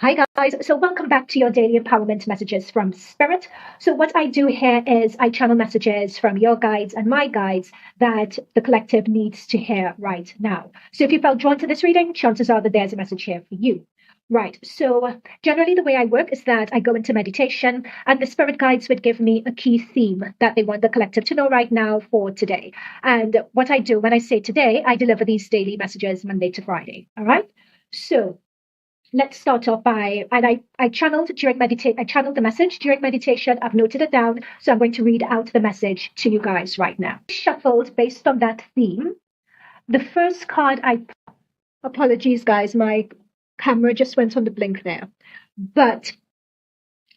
Hi guys, so welcome back to your daily empowerment messages from Spirit. So what I do here is I channel messages from your guides and my guides that the collective needs to hear right now. So if you felt drawn to this reading, chances are that there's a message here for you. Right, so generally the way I work is that I go into meditation and the spirit guides would give me a key theme that they want the collective to know right now for today. And what I do when I say today, I deliver these daily messages Monday to Friday, all right? So let's start off by, and I channeled the message during meditation. I've noted it down, so I'm going to read out the message to you guys right now. Shuffled based on that theme. The first card apologies guys, my camera just went on the blink there. But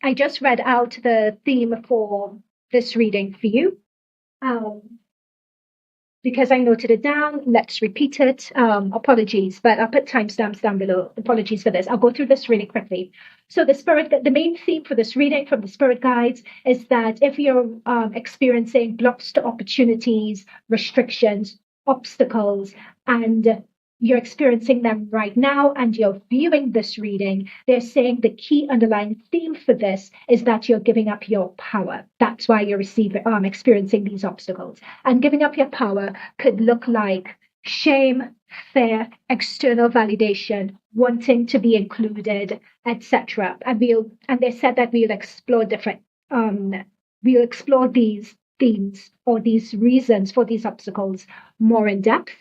I just read out the theme for this reading for you. Because I noted it down, let's repeat it. Apologies, but I'll put timestamps down below. Apologies for this. I'll go through this really quickly. So the main theme for this reading from the spirit guides is that if you're experiencing blocks to opportunities, restrictions, obstacles, and you're experiencing them right now and you're viewing this reading, they're saying the key underlying theme for this is that you're giving up your power. That's why you're experiencing these obstacles. And giving up your power could look like shame, fear, external validation, wanting to be included, etc. And they said that we'll explore these themes or these reasons for these obstacles more in depth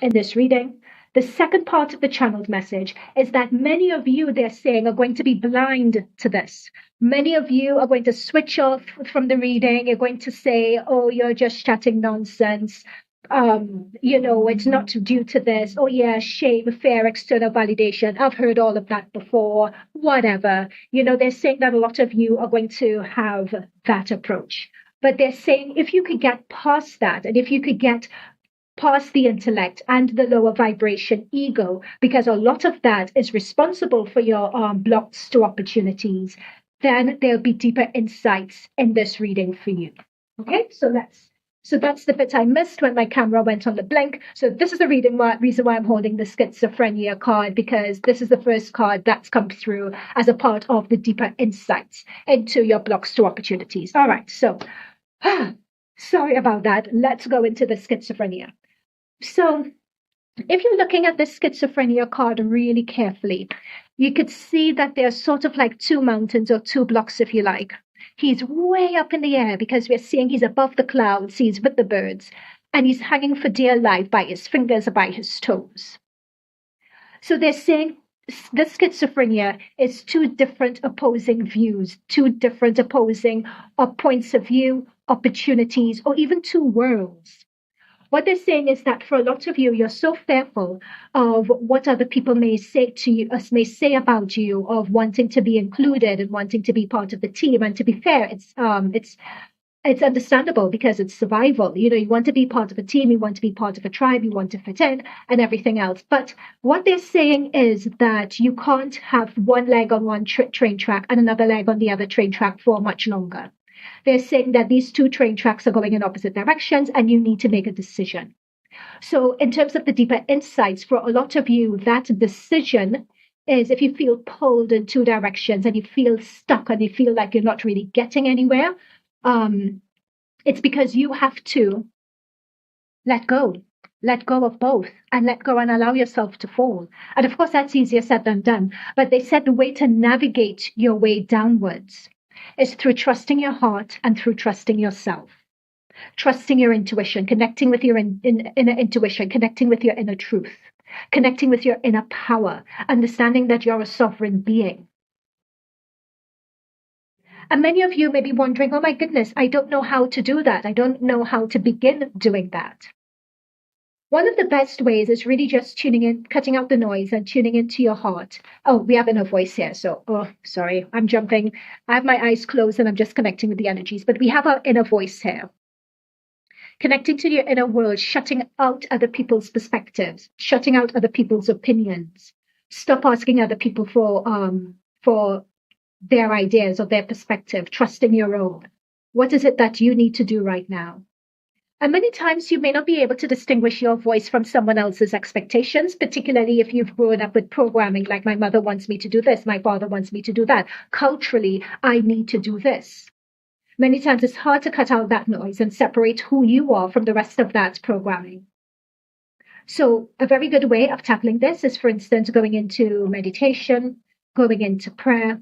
in this reading. The second part of the channeled message is that many of you, they're saying, are going to be blind to this. Many of you are going to switch off from the reading. You're going to say, oh, you're just chatting nonsense. It's not due to this. Oh, yeah, shame, fear, external validation. I've heard all of that before. Whatever. They're saying that a lot of you are going to have that approach. But they're saying if you could get past that, and if you could get past the intellect and the lower vibration ego, because a lot of that is responsible for your blocks to opportunities, then there'll be deeper insights in this reading for you. Okay, so that's the bit I missed when my camera went on the blink. So this is the reason why I'm holding the schizophrenia card, because this is the first card that's come through as a part of the deeper insights into your blocks to opportunities. All right, so sorry about that. Let's go into the schizophrenia. So if you're looking at this schizophrenia card really carefully, you could see that there's sort of like two mountains or two blocks, if you like. He's way up in the air because we're seeing he's above the clouds, he's with the birds, and he's hanging for dear life by his fingers or by his toes. So they're saying this schizophrenia is two different opposing views, two different opposing points of view, opportunities, or even two worlds. What they're saying is that for a lot of you, you're so fearful of what other people may say to you, may say about you, of wanting to be included and wanting to be part of the team. And to be fair, it's understandable because it's survival. You want to be part of a team, you want to be part of a tribe, you want to fit in and everything else. But what they're saying is that you can't have one leg on one train track and another leg on the other train track for much longer. They're saying that these two train tracks are going in opposite directions and you need to make a decision. So in terms of the deeper insights, for a lot of you, that decision is if you feel pulled in two directions and you feel stuck and you feel like you're not really getting anywhere, it's because you have to let go of both and let go and allow yourself to fall. And of course, that's easier said than done. But they said the way to navigate your way downwards is through trusting your heart and through trusting yourself, trusting your intuition, connecting with your inner intuition, connecting with your inner truth, connecting with your inner power, understanding that you're a sovereign being. And many of you may be wondering, oh my goodness, I don't know how to do that. I don't know how to begin doing that. One of the best ways is really just tuning in, cutting out the noise and tuning into your heart. Oh, we have inner voice here. So, sorry, I'm jumping. I have my eyes closed and I'm just connecting with the energies, but we have our inner voice here. Connecting to your inner world, shutting out other people's perspectives, shutting out other people's opinions. Stop asking other people for their ideas or their perspective, trusting your own. What is it that you need to do right now? And many times you may not be able to distinguish your voice from someone else's expectations, particularly if you've grown up with programming like my mother wants me to do this, my father wants me to do that. Culturally, I need to do this. Many times it's hard to cut out that noise and separate who you are from the rest of that programming. So a very good way of tackling this is, for instance, going into meditation, going into prayer,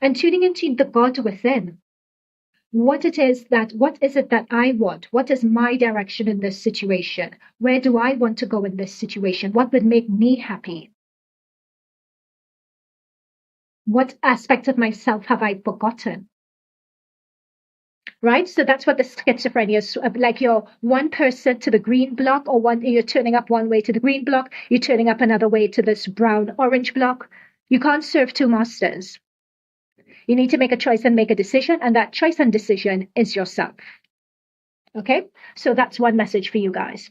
and tuning into the God within. What is it that I want? What is my direction in this situation? Where do I want to go in this situation? What would make me happy? What aspect of myself have I forgotten? Right? So that's what the schizophrenia is like. You're one person to the green block, or you're turning up one way to the green block, you're turning up another way to this brown orange block. You can't serve two masters. You need to make a choice and make a decision, and that choice and decision is yourself. Okay, so that's one message for you guys.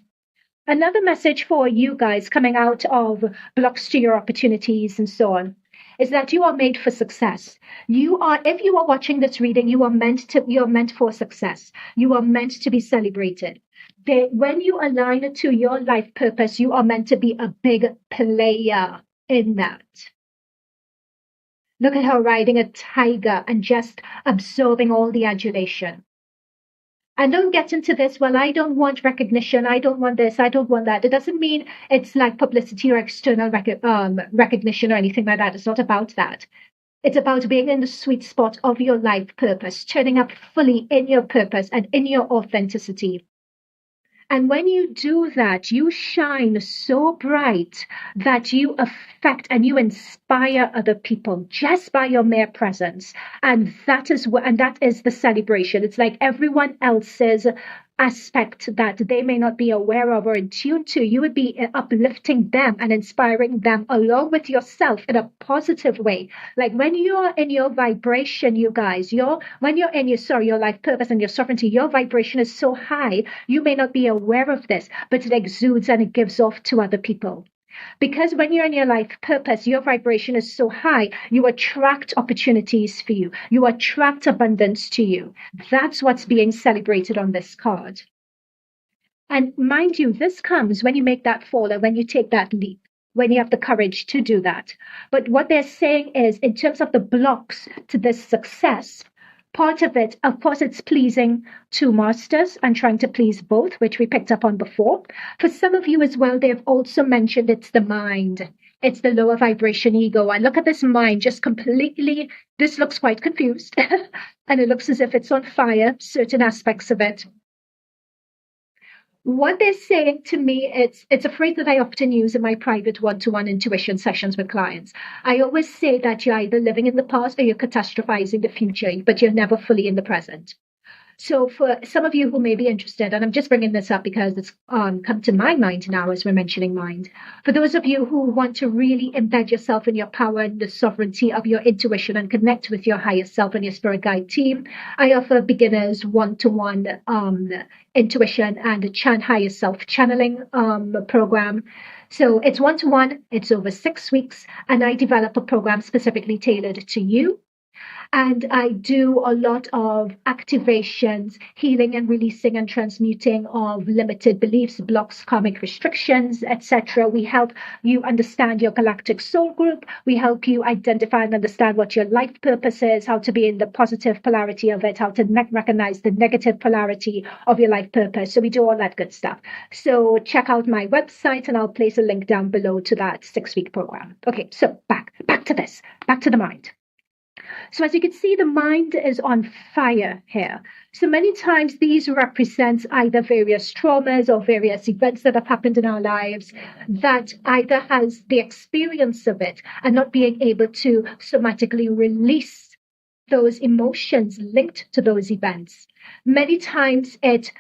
Another message for you guys coming out of blocks to your opportunities and so on is that you are made for success. If you are watching this reading, you're meant for success. You are meant to be celebrated. When you align to your life purpose, you are meant to be a big player in that. Look at her riding a tiger and just absorbing all the adulation. And don't get into this, well, I don't want recognition, I don't want this, I don't want that. It doesn't mean it's like publicity or external recognition or anything like that. It's not about that. It's about being in the sweet spot of your life purpose, turning up fully in your purpose and in your authenticity. And when you do that, you shine so bright that you affect and you inspire other people just by your mere presence. And that is the celebration. It's like everyone else's aspect that they may not be aware of or in tune to, you would be uplifting them and inspiring them along with yourself in a positive way. Like when you're in your vibration, you guys, when you're in your life purpose and your sovereignty, your vibration is so high, you may not be aware of this, but it exudes and it gives off to other people. Because when you're in your life purpose, your vibration is so high, you attract opportunities for you. You attract abundance to you. That's what's being celebrated on this card. And mind you, this comes when you make that fall and when you take that leap, when you have the courage to do that. But what they're saying is, in terms of the blocks to this success, part of it, of course, it's pleasing two masters and trying to please both, which we picked up on before. For some of you as well, they've also mentioned it's the mind. It's the lower vibration ego. And look at this mind, just completely, this looks quite confused. And it looks as if it's on fire, certain aspects of it. What they're saying to me, it's a phrase that I often use in my private one-to-one intuition sessions with clients. I always say that you're either living in the past or you're catastrophizing the future, but you're never fully in the present. So for some of you who may be interested, and I'm just bringing this up because it's come to my mind now as we're mentioning mind. For those of you who want to really embed yourself in your power and the sovereignty of your intuition and connect with your higher self and your spirit guide team, I offer beginners one-to-one intuition and higher self channeling program. So it's one-to-one, it's over 6 weeks, and I develop a program specifically tailored to you. And I do a lot of activations, healing and releasing and transmuting of limited beliefs, blocks, karmic restrictions, etc. We help you understand your galactic soul group. We help you identify and understand what your life purpose is, how to be in the positive polarity of it, how to recognize the negative polarity of your life purpose. So we do all that good stuff. So check out my website and I'll place a link down below to that 6-week program. Okay, so back to this, back to the mind. So as you can see, the mind is on fire here. So many times these represent either various traumas or various events that have happened in our lives that either has the experience of it and not being able to somatically release those emotions linked to those events. Many times it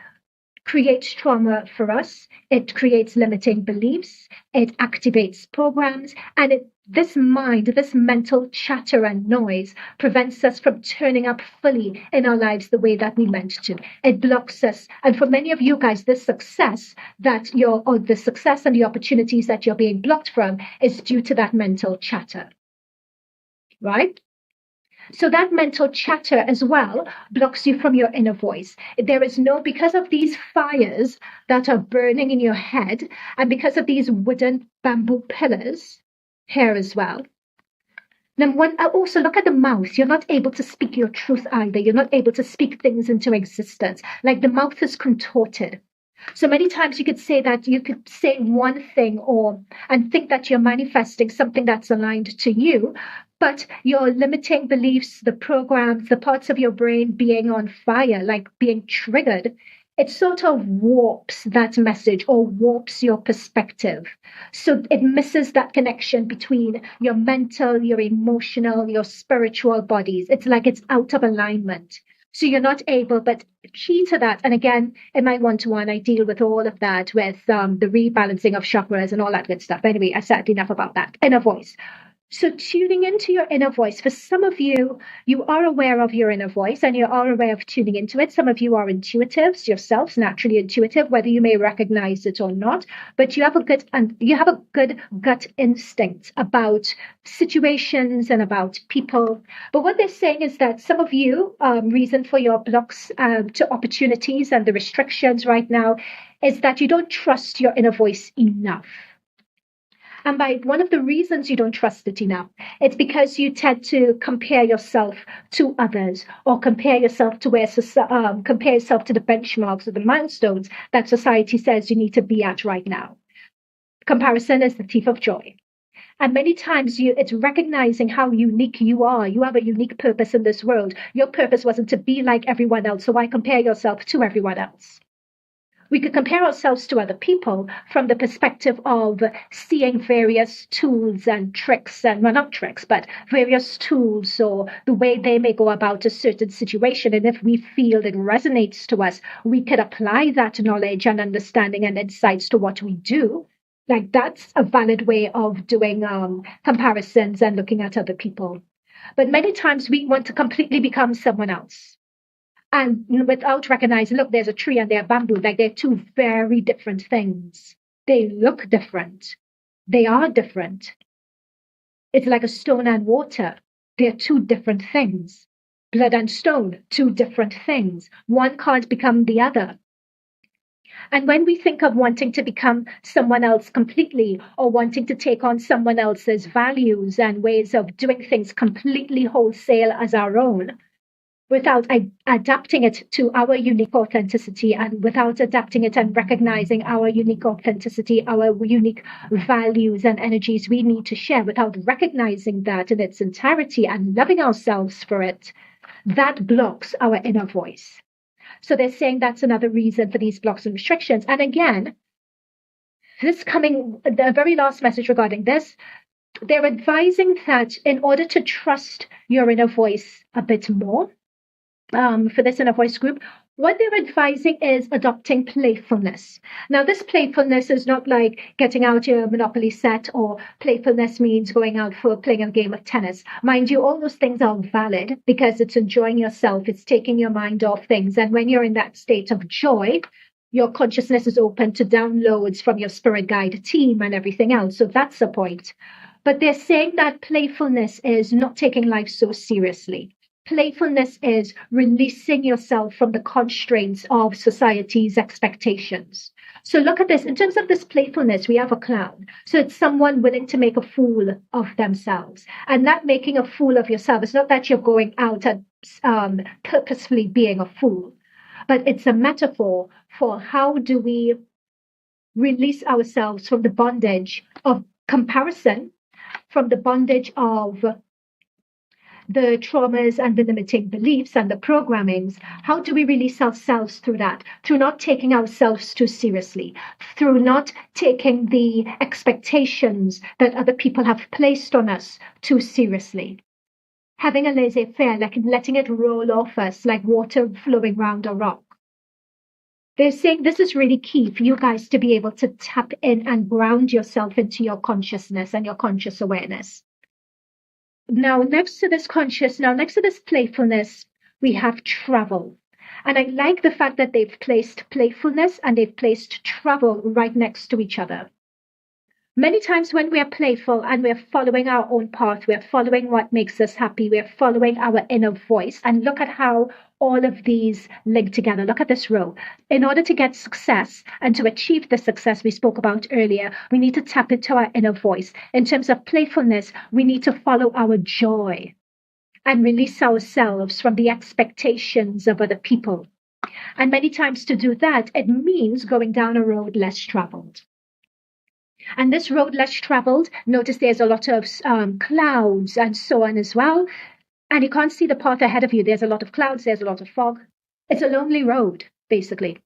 creates trauma for us. It creates limiting beliefs. It activates programs. And this mind, this mental chatter and noise prevents us from turning up fully in our lives the way that we meant to. It blocks us. And for many of you guys, the success and the opportunities that you're being blocked from is due to that mental chatter. Right? So that mental chatter as well blocks you from your inner voice. There is no, because of these fires that are burning in your head, and because of these wooden bamboo pillars here as well. Then one, also look at the mouth. You're not able to speak your truth either. You're not able to speak things into existence. Like the mouth is contorted. So many times you could say that you could say one thing and think that you're manifesting something that's aligned to you, but your limiting beliefs, the programs, the parts of your brain being on fire, like being triggered, it sort of warps that message or warps your perspective. So it misses that connection between your mental, your emotional, your spiritual bodies. It's like it's out of alignment. So you're not able, but key to that, and again, in my one-to-one, I deal with all of that with the rebalancing of chakras and all that good stuff. Anyway, I said enough about that. Inner voice. So tuning into your inner voice, for some of you, you are aware of your inner voice and you are aware of tuning into it. Some of you are intuitives yourselves, naturally intuitive, whether you may recognize it or not, but you have a good gut instinct about situations and about people. But what they're saying is that some of you, reason for your blocks to opportunities and the restrictions right now is that you don't trust your inner voice enough. And by one of the reasons you don't trust it enough, it's because you tend to compare yourself to others or compare yourself to compare yourself to the benchmarks or the milestones that society says you need to be at right now. Comparison is the thief of joy. And many times it's recognizing how unique you are. You have a unique purpose in this world. Your purpose wasn't to be like everyone else, so why compare yourself to everyone else? We could compare ourselves to other people from the perspective of seeing various tools and tricks, and well, not tricks, but various tools or the way they may go about a certain situation. And if we feel it resonates to us, we could apply that knowledge and understanding and insights to what we do. Like that's a valid way of doing comparisons and looking at other people. But many times we want to completely become someone else. And without recognizing, look, there's a tree and there's bamboo, like they're two very different things. They look different. They are different. It's like a stone and water. They're two different things. Blood and stone, two different things. One can't become the other. And when we think of wanting to become someone else completely or wanting to take on someone else's values and ways of doing things completely wholesale as our own, without adapting it to our unique authenticity and without adapting it and recognizing our unique authenticity, our unique values and energies we need to share, without recognizing that in its entirety and loving ourselves for it, that blocks our inner voice. So they're saying that's another reason for these blocks and restrictions. And again, the very last message regarding this, they're advising that in order to trust your inner voice a bit more, for this inner voice group, what they're advising is adopting playfulness. Now, this playfulness is not like getting out your Monopoly set, or playfulness means going out for playing a game of tennis. Mind you, all those things are valid because it's enjoying yourself, it's taking your mind off things. And when you're in that state of joy, your consciousness is open to downloads from your spirit guide team and everything else. So that's the point. But they're saying that playfulness is not taking life so seriously. Playfulness is releasing yourself from the constraints of society's expectations. So look at this. In terms of this playfulness, we have a clown. So it's someone willing to make a fool of themselves. And that making a fool of yourself, it's not that you're going out and purposefully being a fool, but it's a metaphor for how do we release ourselves from the bondage of comparison, from the bondage of the traumas and the limiting beliefs and the programmings. How do we release ourselves through that? Through not taking ourselves too seriously, through not taking the expectations that other people have placed on us too seriously. Having a laissez-faire, like letting it roll off us like water flowing round a rock. They're saying this is really key for you guys to be able to tap in and ground yourself into your consciousness and your conscious awareness. Now, next to this playfulness, we have travel. And I like the fact that they've placed playfulness and they've placed travel right next to each other. Many times when we are playful and we're following our own path, we're following what makes us happy, we're following our inner voice. And look at how all of these link together. Look at this row. In order to get success and to achieve the success we spoke about earlier, we need to tap into our inner voice. In terms of playfulness, we need to follow our joy and release ourselves from the expectations of other people. And many times to do that, it means going down a road less traveled. And this road less traveled, notice there's a lot of clouds and so on as well. And you can't see the path ahead of you. There's a lot of clouds, there's a lot of fog. It's a lonely road, basically.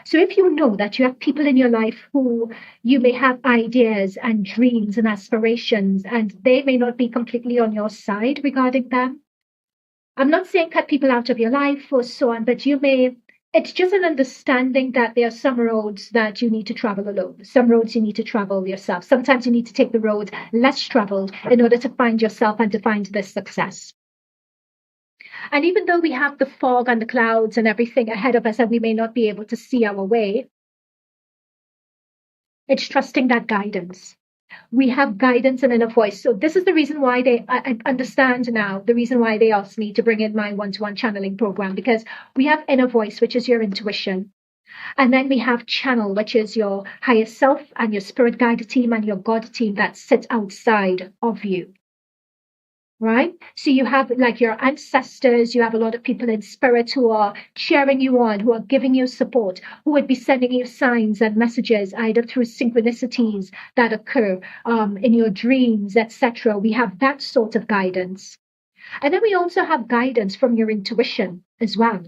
So if you know that you have people in your life who you may have ideas and dreams and aspirations, and they may not be completely on your side regarding them, I'm not saying cut people out of your life or so on, but it's just an understanding that there are some roads that you need to travel alone. Some roads you need to travel yourself. Sometimes you need to take the road less traveled in order to find yourself and to find this success. And even though we have the fog and the clouds and everything ahead of us and we may not be able to see our way, it's trusting that guidance. We have guidance and inner voice. So this is the reason why I understand now, the reason why they asked me to bring in my one-to-one channeling program, because we have inner voice, which is your intuition. And then we have channel, which is your higher self and your spirit guide team and your God team that sit outside of you. Right? So you have like your ancestors, you have a lot of people in spirit who are cheering you on, who are giving you support, who would be sending you signs and messages, either through synchronicities that occur in your dreams, etc. We have that sort of guidance. And then we also have guidance from your intuition as well.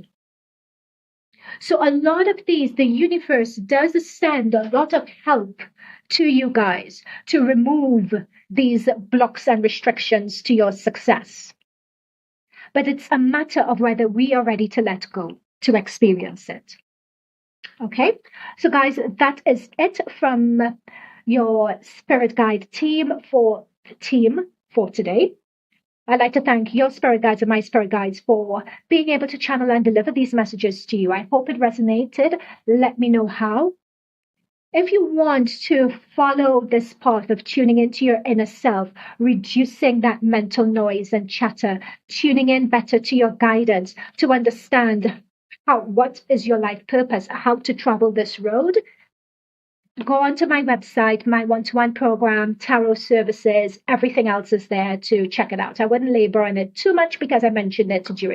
So a lot of these, the universe does send a lot of help to you guys to remove these blocks and restrictions to your success. But it's a matter of whether we are ready to let go, to experience it. Okay, so guys, that is it from your spirit guide team for today. I'd like to thank your spirit guides and my spirit guides for being able to channel and deliver these messages to you. I hope it resonated. Let me know how. If you want to follow this path of tuning into your inner self, reducing that mental noise and chatter, tuning in better to your guidance, to understand what is your life purpose, how to travel this road, go onto my website, my one-to-one program, tarot services, everything else is there to check it out. I wouldn't labor on it too much because I mentioned it during